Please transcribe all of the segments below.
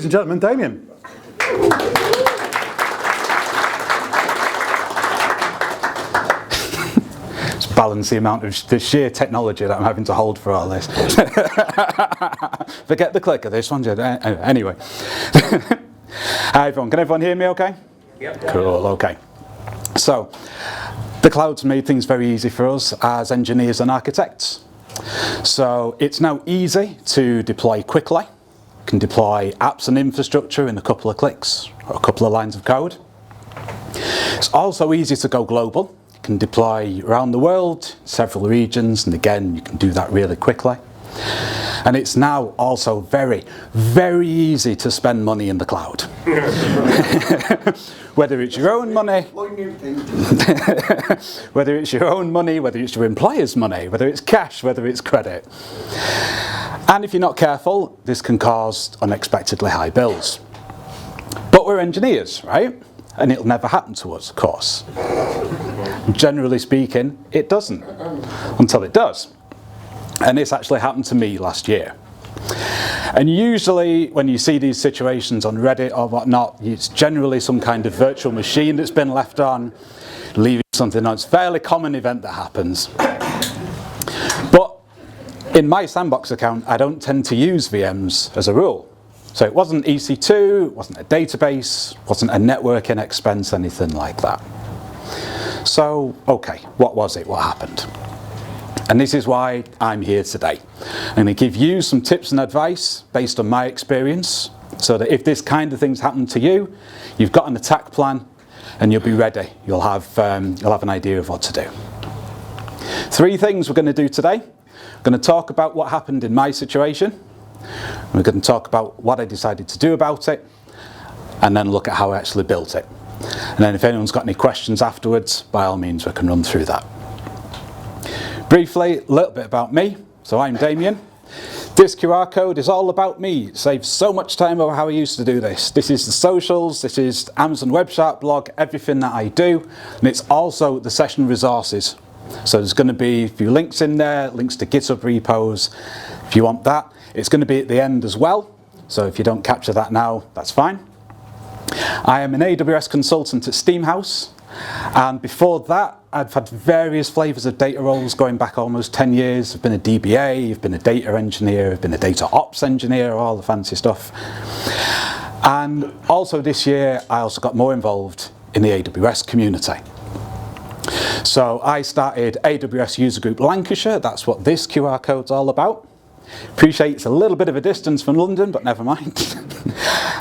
and gentlemen, Damien. Just balance the amount of the sheer technology that I'm having to hold for all this. Forget the clicker, this one. Anyway. Hi everyone, can everyone hear me okay? Yep. Cool, okay. So, the cloud's made things very easy for us as engineers and architects. So it's now easy to deploy quickly. You can deploy apps and infrastructure in a couple of clicks or a couple of lines of code. It's also easy to go global. You can deploy around the world, several regions, and again, you can do that really quickly. And it's now also very, very easy to spend money in the cloud. Whether it's your own money, whether it's your own money, whether it's your employer's money, whether it's cash, whether it's credit. And if you're not careful, this can cause unexpectedly high bills. But we're engineers, right? And it'll never happen to us, of course. Generally speaking, it doesn't, until it does. And this actually happened to me last year. And usually when you see these situations on Reddit or whatnot, it's generally some kind of virtual machine that's been left on, leaving something on. It's a fairly common event that happens. But in my sandbox account, I don't tend to use VMs as a rule. So it wasn't EC2, it wasn't a database, wasn't a networking expense, anything like that. So, okay, what was it? What happened? And this is why I'm here today. I'm going to give you some tips and advice based on my experience, so that if this kind of things happen to you, you've got an attack plan and you'll be ready. You'll have an idea of what to do. 3 things we're going to do today. We're going to talk about what happened in my situation. We're going to talk about what I decided to do about it, and then look at how I actually built it. And then if anyone's got any questions afterwards, by all means we can run through that. Briefly, a little bit about me. So I'm Damien. This QR code is all about me. It saves so much time over how I used to do this. This is the socials, this is Amazon Web Shark blog, everything that I do. And it's also the session resources. So there's going to be a few links in there, links to GitHub repos, if you want that. It's going to be at the end as well. So if you don't capture that now, that's fine. I am an AWS consultant at Steamhouse. And before that, I've had various flavors of data roles going back almost 10 years. I've been a DBA, I've been a data engineer, I've been a data ops engineer, all the fancy stuff. And also this year, I also got more involved in the AWS community. So I started AWS User Group Lancashire. That's what this QR code's all about. Appreciate it's a little bit of a distance from London, but never mind.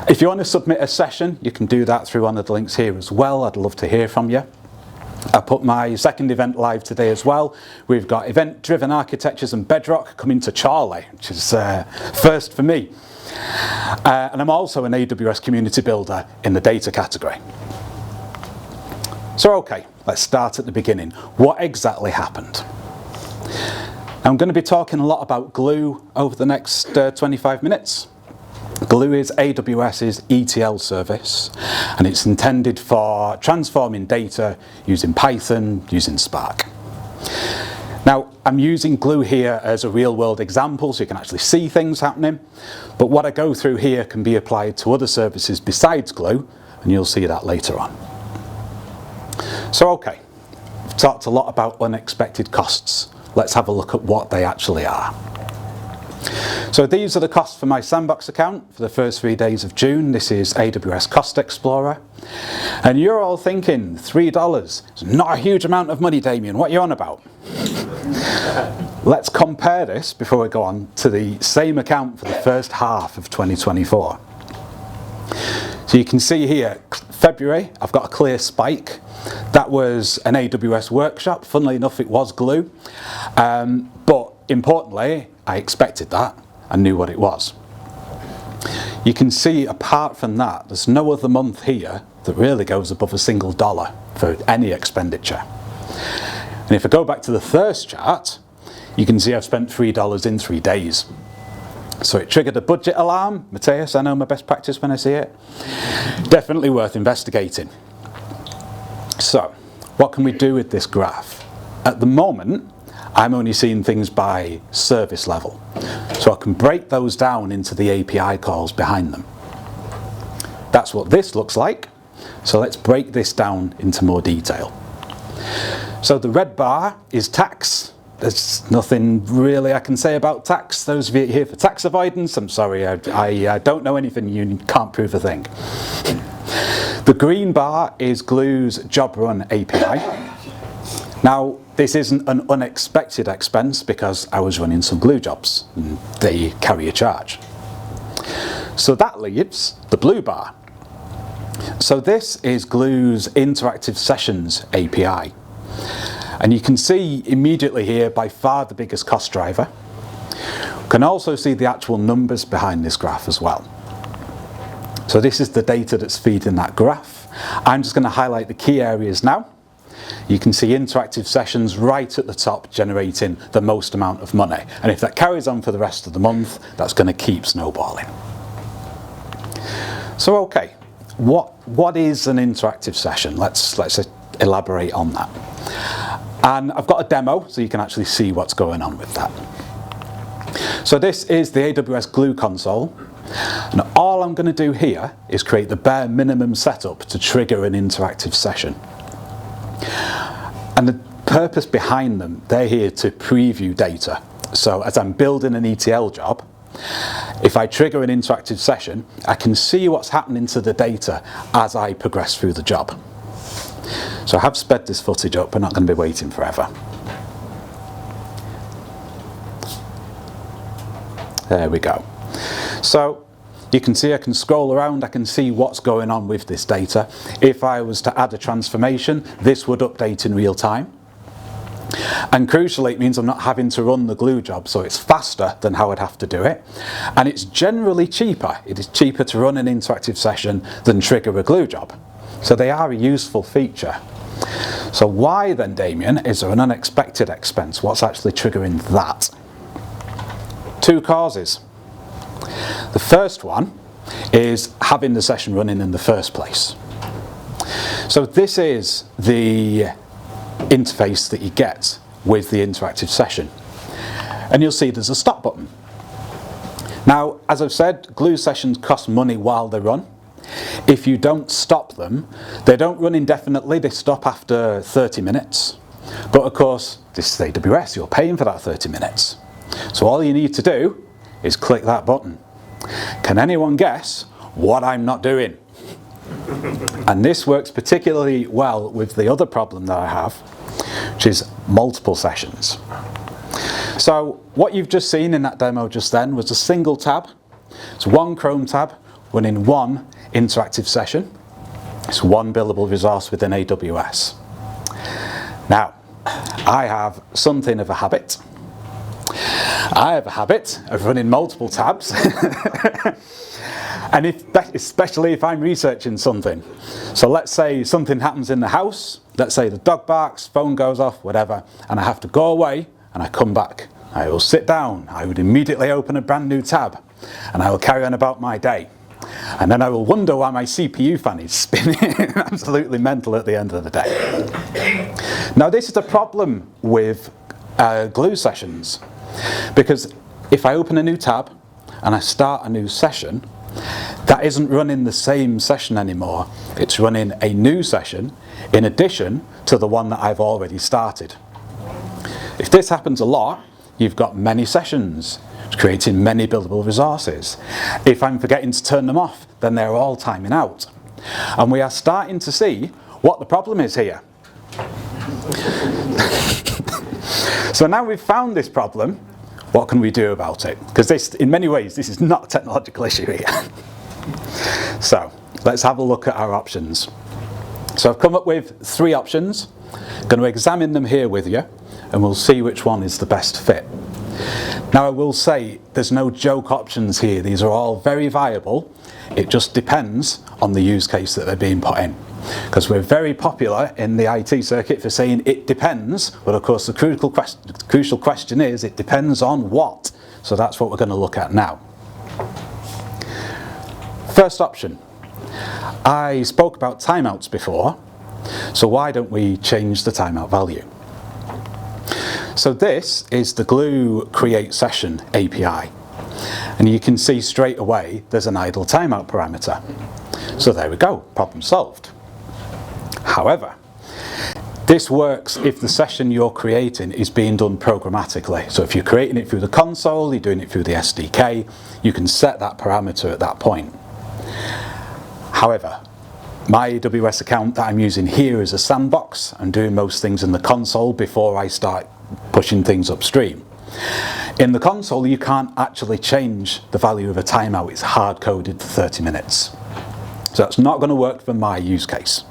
If you want to submit a session, you can do that through one of the links here as well. I'd love to hear from you. I put my second event live today as well. We've got event-driven architectures and Bedrock coming to Charlie, which is first for me. And I'm also an AWS community builder in the data category. So okay, let's start at the beginning. What exactly happened? I'm going to be talking a lot about Glue over the next 25 minutes. Glue is AWS's ETL service, and it's intended for transforming data using Python, using Spark. Now, I'm using Glue here as a real-world example, so you can actually see things happening. But what I go through here can be applied to other services besides Glue, and you'll see that later on. So, okay, we've talked a lot about unexpected costs. Let's have a look at what they actually are. So these are the costs for my sandbox account for the first 3 days of June. This is AWS Cost Explorer. And you're all thinking, $3 is not a huge amount of money, Damien. What are you on about? Let's compare this, before we go on, to the same account for the first half of 2024. So you can see here, February, I've got a clear spike. That was an AWS workshop. Funnily enough, it was Glue. But importantly, I expected that and knew what it was. You can see, apart from that, there's no other month here that really goes above $1 for any expenditure. And if I go back to the first chart, you can see I've spent $3 in 3 days. So it triggered a budget alarm. Matthias, I know my best practice when I see it. Definitely worth investigating. So, what can we do with this graph? At the moment, I'm only seeing things by service level. So I can break those down into the API calls behind them. That's what this looks like. So let's break this down into more detail. So the red bar is tax. There's nothing really I can say about tax. Those of you here for tax avoidance, I'm sorry, I don't know anything, you can't prove a thing. The green bar is Glue's job run API. Now, this isn't an unexpected expense because I was running some Glue jobs and they carry a charge. So that leaves the blue bar. So this is Glue's interactive sessions API. And you can see immediately here by far the biggest cost driver. You can also see the actual numbers behind this graph as well. So this is the data that's feeding that graph. I'm just going to highlight the key areas now. You can see interactive sessions right at the top generating the most amount of money. And if that carries on for the rest of the month, that's going to keep snowballing. So okay, what is an interactive session? Let's elaborate on that. And I've got a demo so you can actually see what's going on with that. So this is the AWS Glue console, and all I'm going to do here is create the bare minimum setup to trigger an interactive session. And the purpose behind them, they're here to preview data. So as I'm building an ETL job, if I trigger an interactive session, I can see what's happening to the data as I progress through the job. So I have sped this footage up, we're not going to be waiting forever. There we go. So you can see I can scroll around, I can see what's going on with this data. If I was to add a transformation, this would update in real time. And crucially, it means I'm not having to run the Glue job, so it's faster than how I'd have to do it. And it's generally cheaper. It is cheaper to run an interactive session than trigger a Glue job. So they are a useful feature. So why then, Damien, is there an unexpected expense? What's actually triggering that? Two causes. The first one is having the session running in the first place. So this is the interface that you get with the interactive session. And you'll see there's a stop button. Now, as I've said, Glue sessions cost money while they run. If you don't stop them, they don't run indefinitely, they stop after 30 minutes. But of course, this is AWS, you're paying for that 30 minutes. So all you need to do is click that button. Can anyone guess what I'm not doing? And this works particularly well with the other problem that I have, which is multiple sessions. So what you've just seen in that demo just then was a single tab. It's one Chrome tab running one interactive session. It's one billable resource within AWS. Now, I have something of a habit. I have a habit of running multiple tabs. And especially if I'm researching something. So let's say something happens in the house, let's say the dog barks, phone goes off, whatever, and I have to go away and I come back. I will sit down, I would immediately open a brand new tab and I will carry on about my day. And then I will wonder why my CPU fan is spinning absolutely mental at the end of the day. Now this is a problem with Glue sessions, because if I open a new tab and I start a new session, that isn't running the same session anymore. It's running a new session in addition to the one that I've already started. If this happens a lot, you've got many sessions, creating many billable resources. If I'm forgetting to turn them off, then they're all timing out. And we are starting to see what the problem is here. So now we've found this problem, what can we do about it? Because this, in many ways, this is not a technological issue here. So let's have a look at our options. So I've come up with 3 options. I'm going to examine them here with you, and we'll see which one is the best fit. Now I will say there's no joke options here. These are all very viable. It just depends on the use case that they're being put in. Because we're very popular in the IT circuit for saying it depends, but of course the crucial question is it depends on what. So that's what we're going to look at now. First option. I spoke about timeouts before, so why don't we change the timeout value? So this is the Glue create session API. And you can see straight away there's an idle timeout parameter. So there we go, problem solved. However, this works if the session you're creating is being done programmatically. So if you're creating it through the console, you're doing it through the SDK, you can set that parameter at that point. However, my AWS account that I'm using here is a sandbox. I'm doing most things in the console before I start pushing things upstream. In the console, you can't actually change the value of a timeout. It's hard-coded for 30 minutes. So that's not going to work for my use case.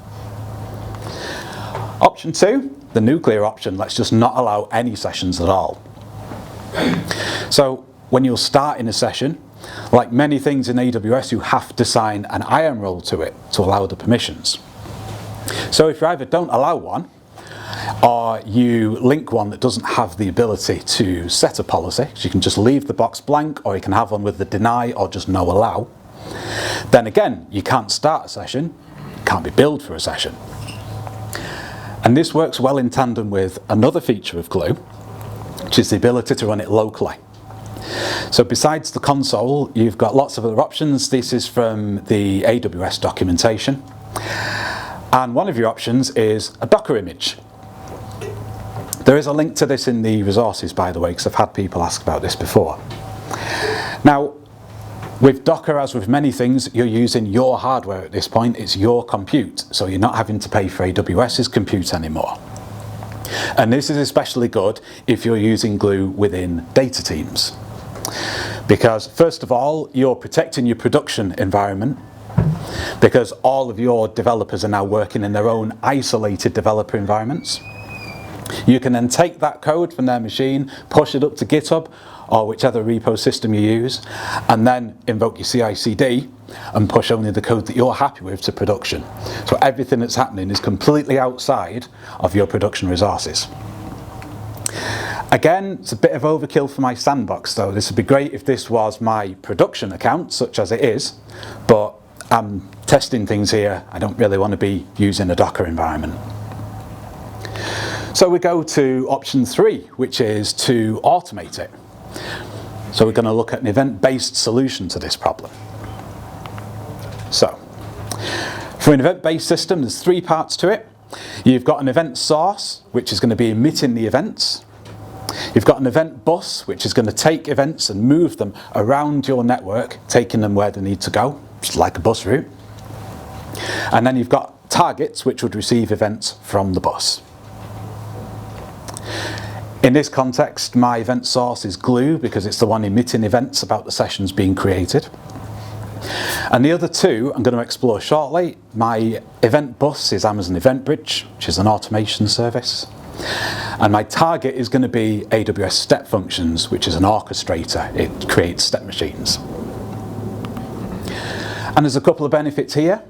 Option 2, the nuclear option, let's just not allow any sessions at all. So when you're starting a session, like many things in AWS, you have to assign an IAM role to it to allow the permissions. So if you either don't allow one, or you link one that doesn't have the ability to set a policy, so you can just leave the box blank, or you can have one with the deny or just no allow, then again, you can't start a session, can't be billed for a session. And this works well in tandem with another feature of Glue, which is the ability to run it locally. So besides the console, you've got lots of other options. This is from the AWS documentation. And one of your options is a Docker image. There is a link to this in the resources, by the way, because I've had people ask about this before. Now, with Docker, as with many things, you're using your hardware at this point. It's your compute, so you're not having to pay for AWS's compute anymore. And this is especially good if you're using Glue within data teams. Because first of all, you're protecting your production environment, because all of your developers are now working in their own isolated developer environments. You can then take that code from their machine, push it up to GitHub, or whichever repo system you use, and then invoke your CI/CD and push only the code that you're happy with to production. So everything that's happening is completely outside of your production resources. Again, it's a bit of overkill for my sandbox though. This would be great if this was my production account, such as it is, but I'm testing things here. I don't really want to be using a Docker environment. So we go to option 3, which is to automate it. So we're going to look at an event-based solution to this problem. So, for an event-based system, there's 3 parts to it. You've got an event source, which is going to be emitting the events. You've got an event bus, which is going to take events and move them around your network, taking them where they need to go, just like a bus route. And then you've got targets, which would receive events from the bus. In this context, my event source is Glue because it's the one emitting events about the sessions being created. And the other 2 I'm going to explore shortly. My event bus is Amazon EventBridge, which is an automation service. And my target is going to be AWS Step Functions, which is an orchestrator. It creates step machines. And there's a couple of benefits here.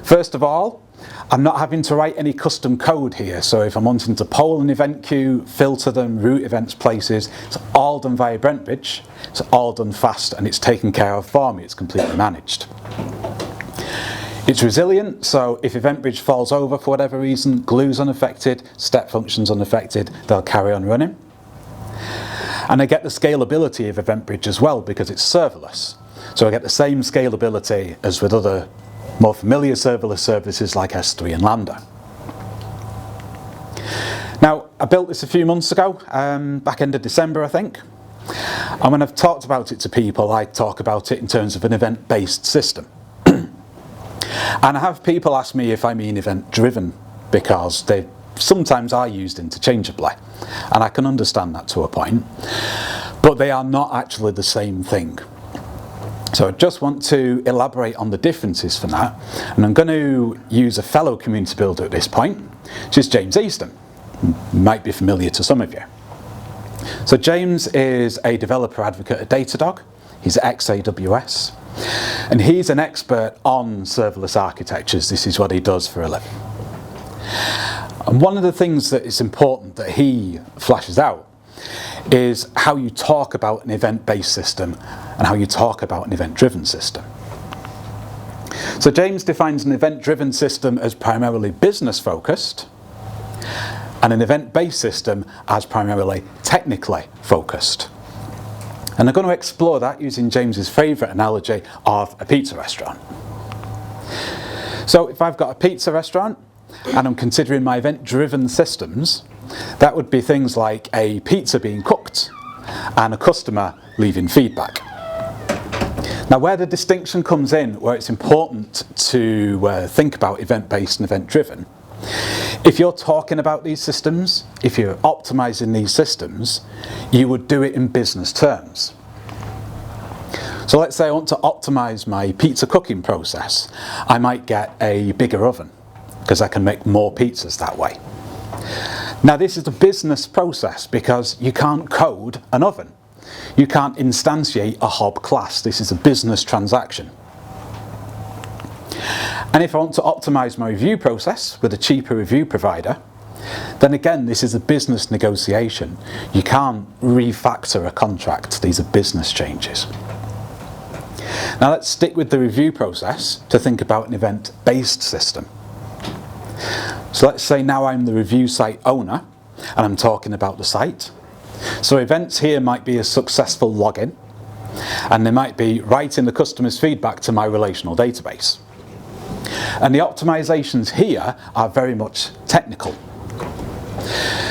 First of all, I'm not having to write any custom code here, so if I'm wanting to poll an event queue, filter them, route events places, it's all done via EventBridge, it's all done fast and it's taken care of for me, it's completely managed. It's resilient, so if EventBridge falls over for whatever reason, Glue's unaffected, Step Function's unaffected, they'll carry on running. And I get the scalability of EventBridge as well because it's serverless. So I get the same scalability as with other more familiar serverless services like S3 and Lambda. Now, I built this a few months ago, back end of December I think. And when I've talked about it to people, I talk about it in terms of an event-based system. And I have people ask me if I mean event-driven, because they sometimes are used interchangeably. And I can understand that to a point. But they are not actually the same thing. So I just want to elaborate on the differences for that, and I'm going to use a fellow community builder at this point, which is James Easton. Might be familiar to some of you. So James is a developer advocate at Datadog. He's ex-AWS, and he's an expert on serverless architectures. This is what he does for a living. And one of the things that is important that he flashes out is how you talk about an event-based system and how you talk about an event-driven system. So James defines an event-driven system as primarily business-focused and an event-based system as primarily technically focused. And I'm going to explore that using James's favourite analogy of a pizza restaurant. So if I've got a pizza restaurant and I'm considering my event-driven systems, that would be things like a pizza being cooked and a customer leaving feedback. Now where the distinction comes in, where it's important to think about event-based and event-driven, if you're talking about these systems, if you're optimizing these systems, you would do it in business terms. So let's say I want to optimize my pizza cooking process. I might get a bigger oven because I can make more pizzas that way. Now this is a business process because you can't code an oven. You can't instantiate a hob class. This is a business transaction. And if I want to optimize my review process with a cheaper review provider, then again this is a business negotiation. You can't refactor a contract. These are business changes. Now let's stick with the review process to think about an event-based system. So let's say now I'm the review site owner and I'm talking about the site. So events here might be a successful login, and they might be writing the customer's feedback to my relational database. And the optimizations here are very much technical.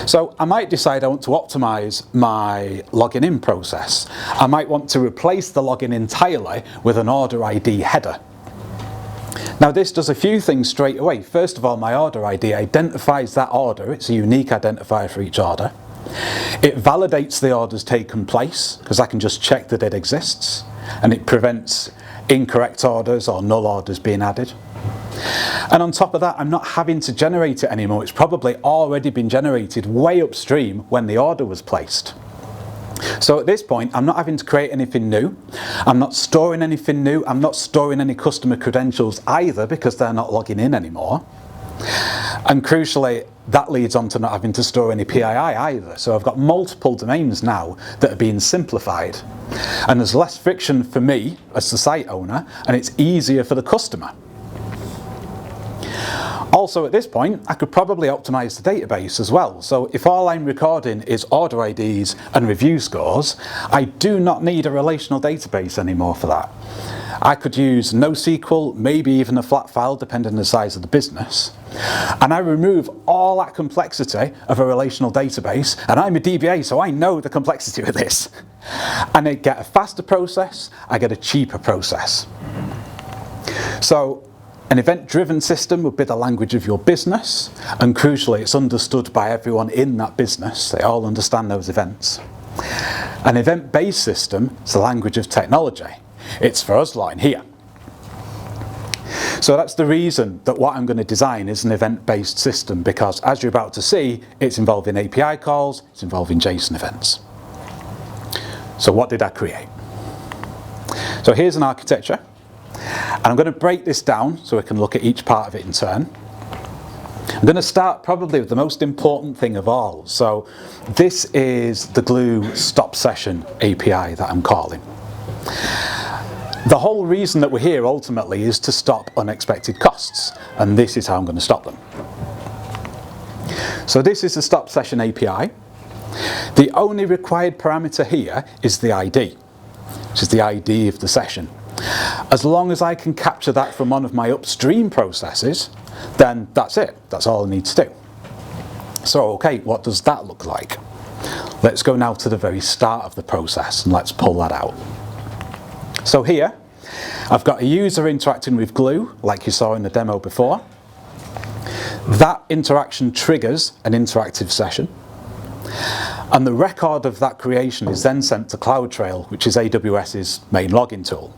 So I might decide I want to optimize my login in process. I might want to replace the login entirely with an order ID header. Now this does a few things straight away. First of all, my order ID identifies that order. It's a unique identifier for each order. It validates the order's taken place because I can just check that it exists, and it prevents incorrect orders or null orders being added. And on top of that, I'm not having to generate it anymore. It's probably already been generated way upstream when the order was placed. So at this point, I'm not having to create anything new. I'm not storing anything new. I'm not storing any customer credentials either because they're not logging in anymore. And crucially, that leads on to not having to store any PII either. So I've got multiple domains now that are being simplified. And there's less friction for me as the site owner, and it's easier for the customer. Also at this point, I could probably optimize the database as well. So if all I'm recording is order IDs and review scores, I do not need a relational database anymore for that. I could use NoSQL, maybe even a flat file depending on the size of the business. And I remove all that complexity of a relational database, and I'm a DBA so I know the complexity of this. And I get a faster process, I get a cheaper process. So an event-driven system would be the language of your business, and crucially it's understood by everyone in that business. They all understand those events. An event-based system is the language of technology. It's for us lot in here. So that's the reason that what I'm going to design is an event-based system, because as you're about to see, it's involving API calls, it's involving JSON events. So what did I create? So here's an architecture. And I'm going to break this down so we can look at each part of it in turn. I'm going to start probably with the most important thing of all. So this is the Glue stop session API that I'm calling. The whole reason that we're here ultimately is to stop unexpected costs, and this is how I'm going to stop them. So this is the stop session API. The only required parameter here is the ID, which is the ID of the session. As long as I can capture that from one of my upstream processes, then that's it. That's all I need to do. So, okay, what does that look like? Let's go now to the very start of the process and let's pull that out. So here, I've got a user interacting with Glue, like you saw in the demo before. That interaction triggers an interactive session. And the record of that creation is then sent to CloudTrail, which is AWS's main login tool.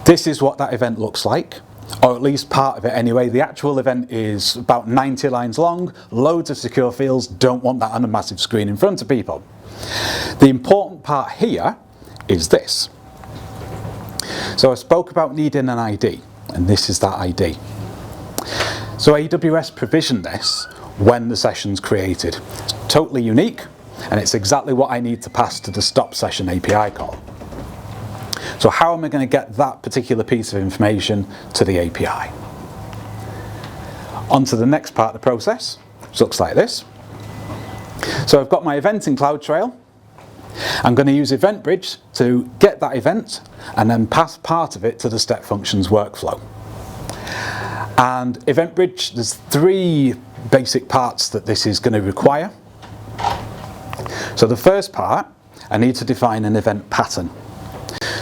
This is what that event looks like, or at least part of it anyway. The actual event is about 90 lines long, loads of secure fields, don't want that on a massive screen in front of people. The important part here is this. So I spoke about needing an ID, and this is that ID. So AWS provisioned this when the session's created. It's totally unique, and it's exactly what I need to pass to the stop session API call. So how am I going to get that particular piece of information to the API? On to the next part of the process, which looks like this. So I've got my event in CloudTrail. I'm going to use EventBridge to get that event and then pass part of it to the step functions workflow. And EventBridge, there's 3 basic parts that this is going to require. So the first part, I need to define an event pattern.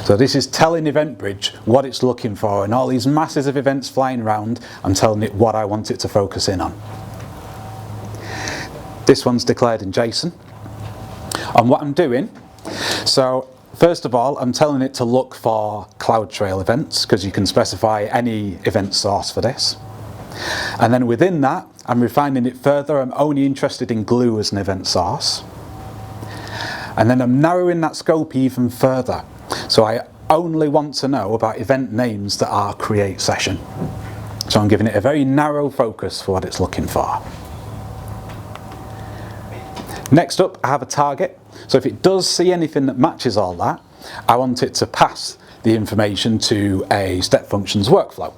So this is telling EventBridge what it's looking for, and all these masses of events flying around, I'm telling it what I want it to focus in on. This one's declared in JSON. And what I'm doing, so first of all, I'm telling it to look for CloudTrail events, because you can specify any event source for this. And then within that, I'm refining it further. I'm only interested in Glue as an event source. And then I'm narrowing that scope even further. So I only want to know about event names that are create session. So I'm giving it a very narrow focus for what it's looking for. Next up, I have a target. So if it does see anything that matches all that, I want it to pass the information to a step functions workflow.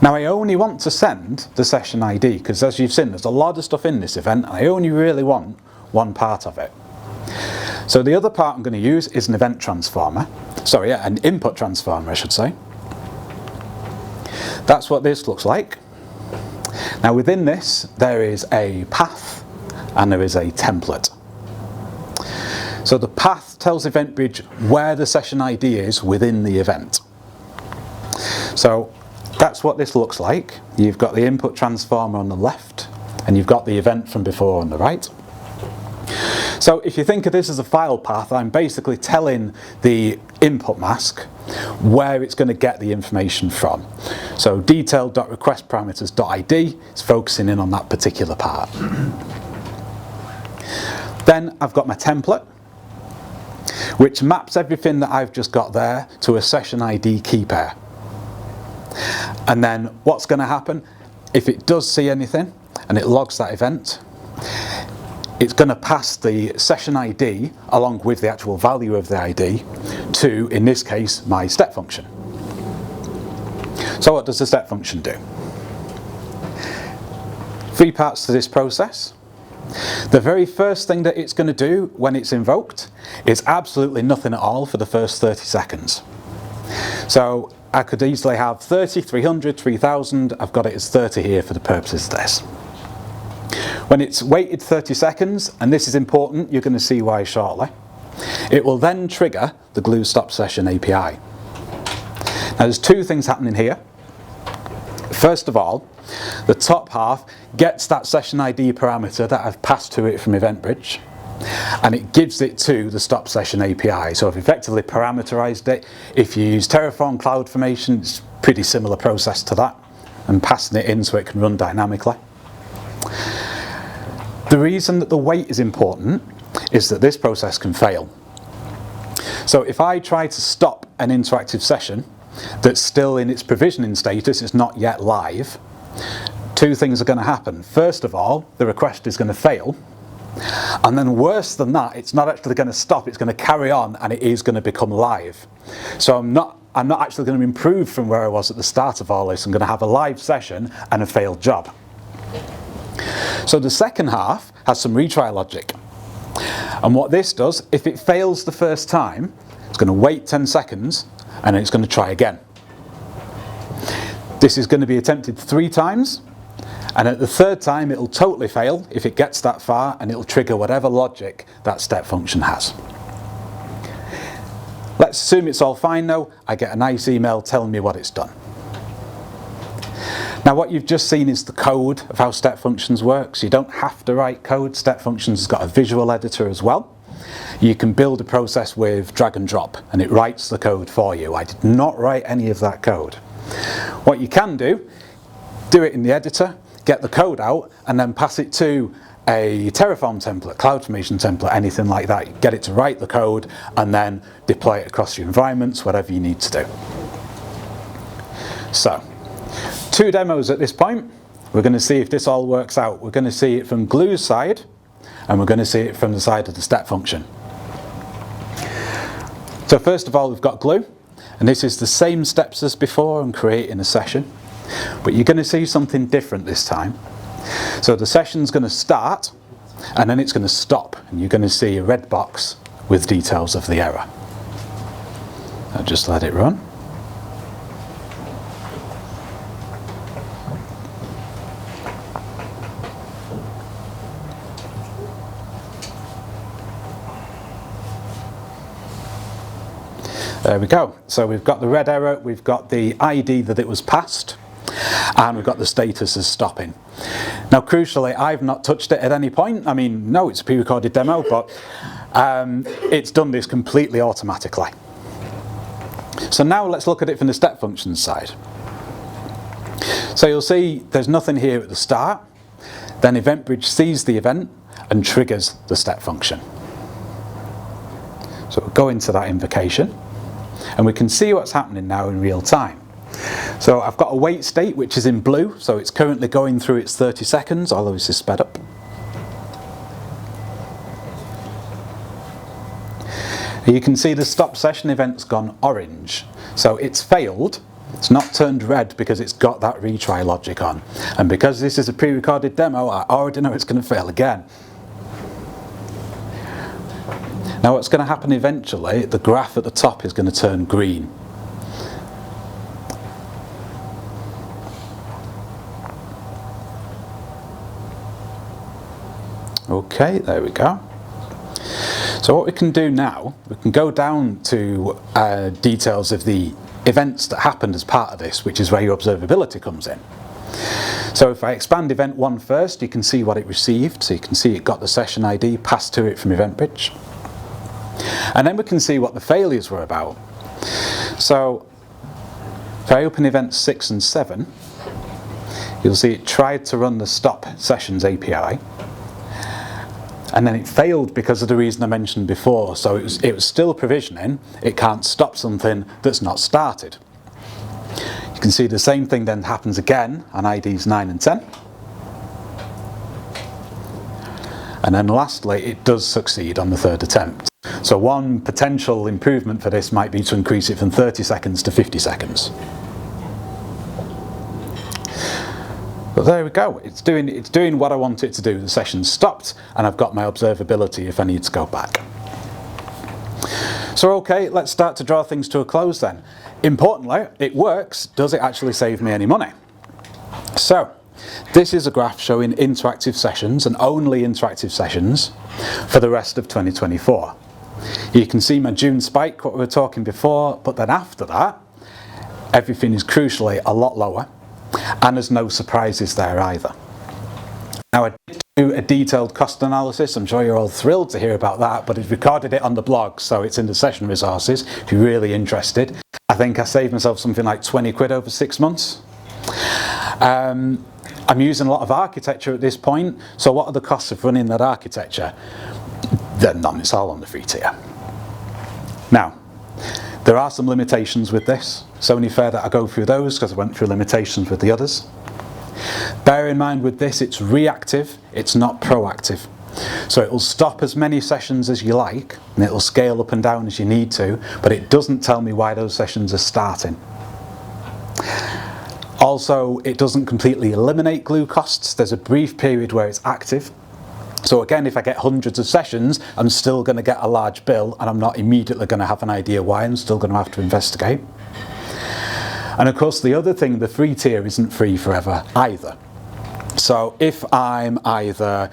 Now I only want to send the session ID, because as you've seen, there's a lot of stuff in this event, and I only really want one part of it. So the other part I'm going to use is an event transformer. Sorry, yeah, an input transformer, I should say. That's what this looks like. Now within this, there is a path and there is a template. So the path tells EventBridge where the session ID is within the event. So that's what this looks like. You've got the input transformer on the left, and you've got the event from before on the right. So if you think of this as a file path, I'm basically telling the input mask where it's going to get the information from. So detail.requestParameters.id is focusing in on that particular part. Then I've got my template, which maps everything that I've just got there to a session ID key pair. And then what's going to happen, if it does see anything and it logs that event, it's going to pass the session ID along with the actual value of the ID to, in this case, my step function. So what does the step function do? 3 parts to this process. The very first thing that it's going to do when it's invoked is absolutely nothing at all for the first 30 seconds. So I could easily have 30, 300, 3000, I've got it as 30 here for the purposes of this. When it's waited 30 seconds, and this is important, you're going to see why shortly, it will then trigger the Glue Stop Session API. Now there's 2 things happening here. First of all, the top half gets that session ID parameter that I've passed to it from EventBridge, and it gives it to the Stop Session API. So I've effectively parameterized it. If you use Terraform CloudFormation, it's a pretty similar process to that, and passing it in so it can run dynamically. The reason that the wait is important is that this process can fail. So if I try to stop an interactive session that's still in its provisioning status, it's not yet live, 2 things are going to happen. First of all, the request is going to fail, and then worse than that, it's not actually going to stop, it's going to carry on, and it is going to become live. So I'm not actually going to improve from where I was at the start of all this. I'm going to have a live session and a failed job. So the second half has some retry logic. And what this does, if it fails the first time, it's going to wait 10 seconds and then it's going to try again. This is going to be attempted 3 times, and at the 3rd time it'll totally fail if it gets that far, and it'll trigger whatever logic that step function has. Let's assume it's all fine now. I get a nice email telling me what it's done. Now what you've just seen is the code of how step functions work. So you don't have to write code. Step functions has got a visual editor as well. You can build a process with drag and drop, and it writes the code for you. I did not write any of that code. What you can do it in the editor, get the code out, and then pass it to a Terraform template, CloudFormation template, anything like that. Get it to write the code and then deploy it across your environments, whatever you need to do. So 2 demos at this point. We're going to see if this all works out. We're going to see it from Glue's side, and we're going to see it from the side of the step function. So first of all, we've got Glue, and this is the same steps as before in creating a session, but you're going to see something different this time. So the session's going to start, and then it's going to stop, and you're going to see a red box with details of the error. I'll just let it run. There we go. So we've got the red error, we've got the ID that it was passed, and we've got the status as stopping. Now crucially, I've not touched it at any point. I mean, no, it's a pre-recorded demo, but it's done this completely automatically. So now let's look at it from the step functions side. So you'll see there's nothing here at the start. Then EventBridge sees the event and triggers the step function. So we'll go into that invocation and we can see what's happening now in real time. So I've got a wait state which is in blue, so it's currently going through its 30 seconds, although this is sped up. You can see the stop session event's gone orange, so it's failed. It's not turned red because it's got that retry logic on. And because this is a pre-recorded demo, I already know it's going to fail again. Now what's going to happen eventually, the graph at the top is going to turn green. Okay, there we go. So what we can do now, we can go down to details of the events that happened as part of this, which is where your observability comes in. So if I expand event 1 first, you can see what it received. So you can see it got the session ID passed to it from EventBridge. And then we can see what the failures were about. So if I open events 6 and 7, you'll see it tried to run the stop sessions API. And then it failed because of the reason I mentioned before. So it was still provisioning. It can't stop something that's not started. You can see the same thing then happens again on IDs 9 and 10. And then lastly, it does succeed on the 3rd attempt. So one potential improvement for this might be to increase it from 30 seconds to 50 seconds. But there we go, it's doing what I want it to do. The session's stopped and I've got my observability if I need to go back. So okay, let's start to draw things to a close then. Importantly, it works. Does it actually save me any money? So this is a graph showing interactive sessions and only interactive sessions for the rest of 2024. You can see my June spike, what we were talking before, but then after that, everything is crucially a lot lower. And there's no surprises there either. Now I did do a detailed cost analysis. I'm sure you're all thrilled to hear about that, but I've recorded it on the blog, so it's in the session resources if you're really interested. I think I saved myself something like 20 quid over 6 months. I'm using a lot of architecture at this point, so what are the costs of running that architecture? They're none, it's all on the free tier. Now, there are some limitations with this. It's only fair that I go through those because I went through limitations with the others. Bear in mind with this, it's reactive, it's not proactive. So it will stop as many sessions as you like, and it will scale up and down as you need to, but it doesn't tell me why those sessions are starting. Also, it doesn't completely eliminate glue costs. There's a brief period where it's active. So again, if I get hundreds of sessions, I'm still going to get a large bill and I'm not immediately going to have an idea why. I'm still going to have to investigate. And of course, the other thing, the free tier isn't free forever either. So if I'm either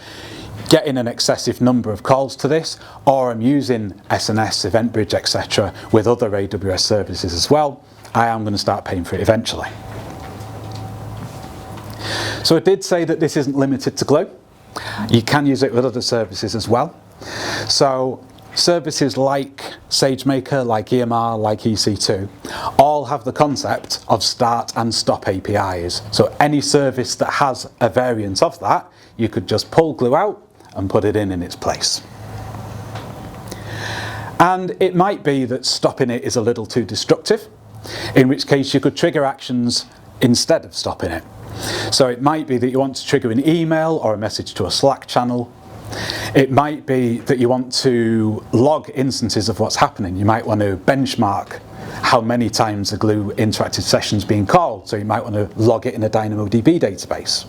getting an excessive number of calls to this, or I'm using SNS, EventBridge, etc. with other AWS services as well, I am going to start paying for it eventually. So I did say that this isn't limited to Glue. You can use it with other services as well. So services like SageMaker, like EMR, like EC2, all have the concept of start and stop APIs. So any service that has a variant of that, you could just pull Glue out and put it in its place. And it might be that stopping it is a little too destructive, in which case you could trigger actions instead of stopping it. So it might be that you want to trigger an email or a message to a Slack channel. It might be that you want to log instances of what's happening. You might want to benchmark how many times a Glue interactive session is being called. So you might want to log it in a DynamoDB database.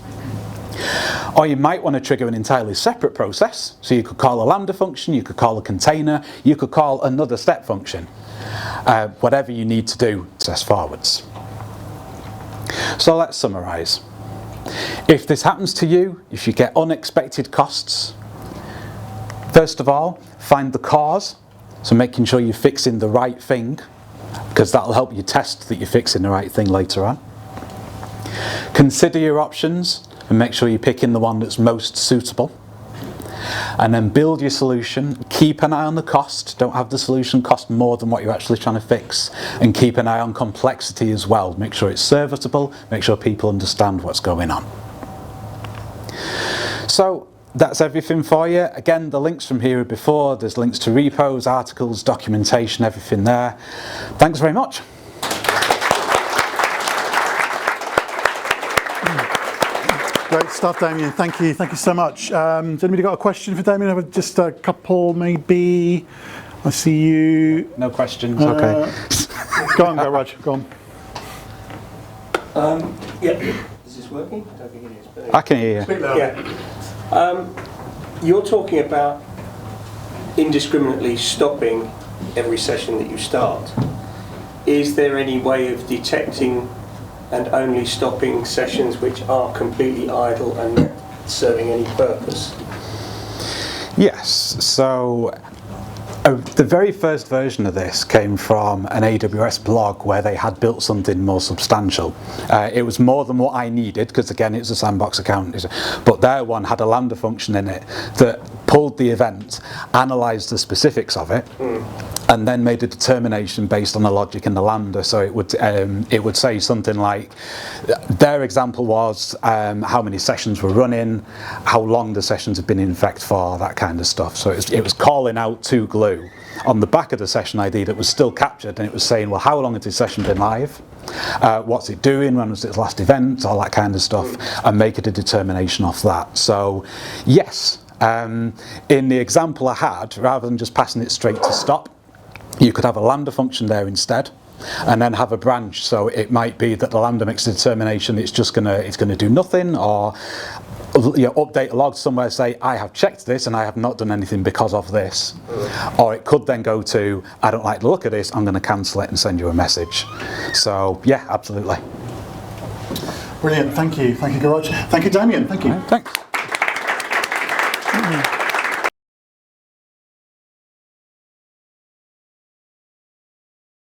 Or you might want to trigger an entirely separate process. So you could call a Lambda function, you could call a container, you could call another step function. Whatever you need to do to test forwards. So let's summarise. If this happens to you, if you get unexpected costs, first of all, find the cause. So making sure you're fixing the right thing. because that'll help you test that you're fixing the right thing later on. Consider your options and make sure you're picking the one that's most suitable. And then build your solution. Keep an eye on the cost. Don't have the solution cost more than what you're actually trying to fix. And keep an eye on complexity as well. Make sure it's serviceable. Make sure people understand what's going on. So that's everything for you. Again, the links from here are before. There's links to repos, articles, documentation, everything there. Thanks very much. Great stuff, Damien. Thank you so much. Has anybody got a question for Damien? Just a couple, maybe. I see you. No questions. Okay. Go on, Raj. Go on. Yeah. Is this working? I don't think it is. But I can hear you. Speak loud. Yeah. You're talking about indiscriminately stopping every session that you start. Is there any way of detecting and only stopping sessions which are completely idle and not serving any purpose? Yes, so the very first version of this came from an AWS blog where they had built something more substantial. It was more than what I needed, because again it's a sandbox account, but their one had a Lambda function in it that pulled the event, analysed the specifics of it, and then made a determination based on the logic in the Lambda. So it would say something like, their example was how many sessions were running, how long the sessions had been in effect for, that kind of stuff. So it was calling out to Glue on the back of the session ID that was still captured, and it was saying, well, how long has this session been live? What's it doing? When was its last event? All that kind of stuff, and make it a determination off that. So yes, in the example I had, rather than just passing it straight to stop, you could have a Lambda function there instead, and then have a branch. So it might be that the Lambda makes a determination it's gonna do nothing, or update a log somewhere, say I have checked this and I have not done anything because of this. Or it could then go to, I don't like the look of this, I'm going to cancel it and send you a message. So yeah, absolutely. Brilliant. Thank you, Garage. Thank you, Damien. Thank you. Thanks.